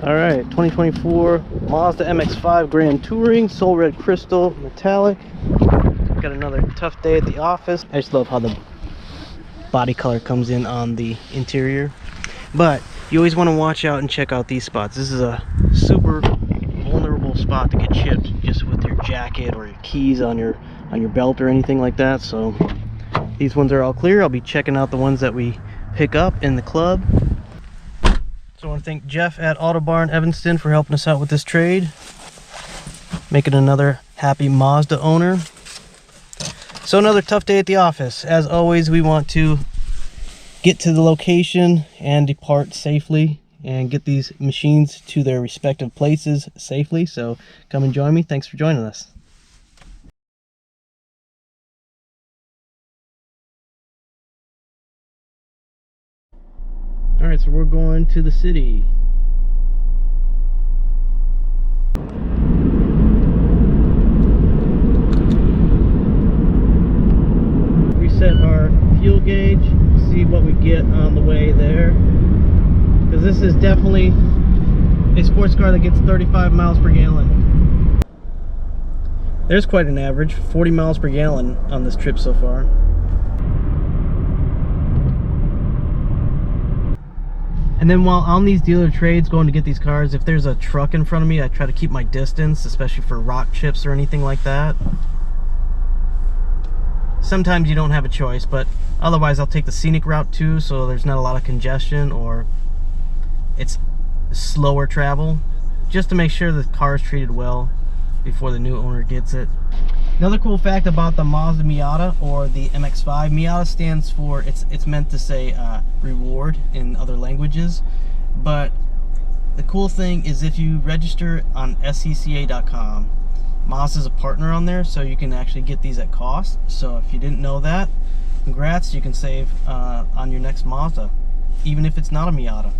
All right, 2024 Mazda MX-5 Grand Touring, Soul Red Crystal Metallic. Got another tough day at the office. I just love how the body color comes in on the interior. But you always want to watch out and check out these spots. This is a super vulnerable spot to get chipped just with your jacket or your keys on your belt or anything like that. So these ones are all clear. I'll be checking out the ones that we pick up in the club. So I want to thank Jeff at Auto Barn Evanston for helping us out with this trade, making another happy Mazda owner. So another tough day at the office. As always, we want to get to the location and depart safely and get these machines to their respective places safely. So come and join me. Thanks for joining us. All right, so we're going to the city. Reset our fuel gauge, see what we get on the way there. Because this is definitely a sports car that gets 35 miles per gallon. There's quite an average, 40 miles per gallon on this trip so far. And then while on these dealer trades going to get these cars, if there's a truck in front of me, I try to keep my distance, especially for rock chips or anything like that. Sometimes you don't have a choice, but otherwise I'll take the scenic route too, so there's not a lot of congestion or it's slower travel, just to make sure the car is treated well before the new owner gets it. Another cool fact about the Mazda Miata, or the MX-5, Miata stands for, it's meant to say reward in other languages, but the cool thing is if you register on SCCA.com, Mazda is a partner on there, so you can actually get these at cost. So if you didn't know that, congrats, you can save on your next Mazda, even if it's not a Miata.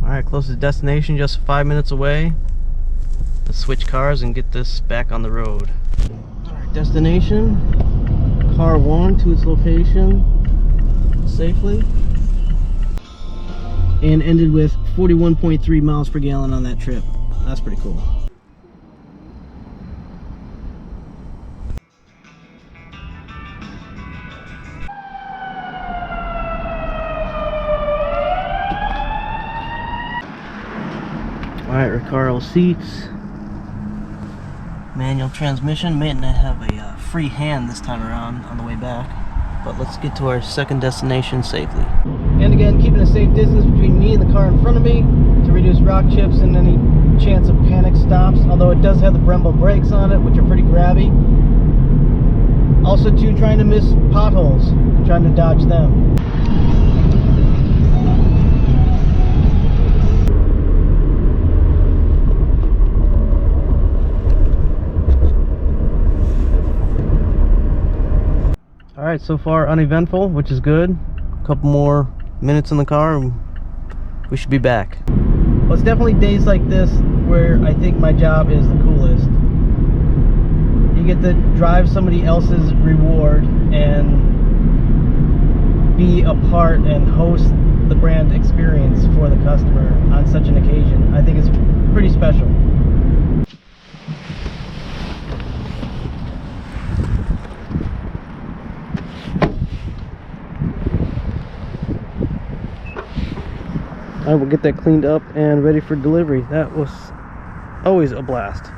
Alright, closest destination just 5 minutes away. Let's switch cars and get this back on the road. Alright, destination. Car one to its location safely. And ended with 41.3 miles per gallon on that trip. That's pretty cool. Alright, Recaro seats. Manual transmission. May not have a free hand this time around on the way back. But let's get to our second destination safely. And again, keeping a safe distance between me and the car in front of me to reduce rock chips and any chance of panic stops. Although it does have the Brembo brakes on it, which are pretty grabby. Also too, trying to miss potholes, trying to dodge them. Alright, so far uneventful, which is good. A couple more minutes in the car and we should be back. Well, it's definitely days like this where I think my job is the coolest. You get to drive somebody else's reward and be a part and host the brand experience for the customer on such an occasion. I think it's pretty special. I will get that cleaned up and ready for delivery. That was always a blast.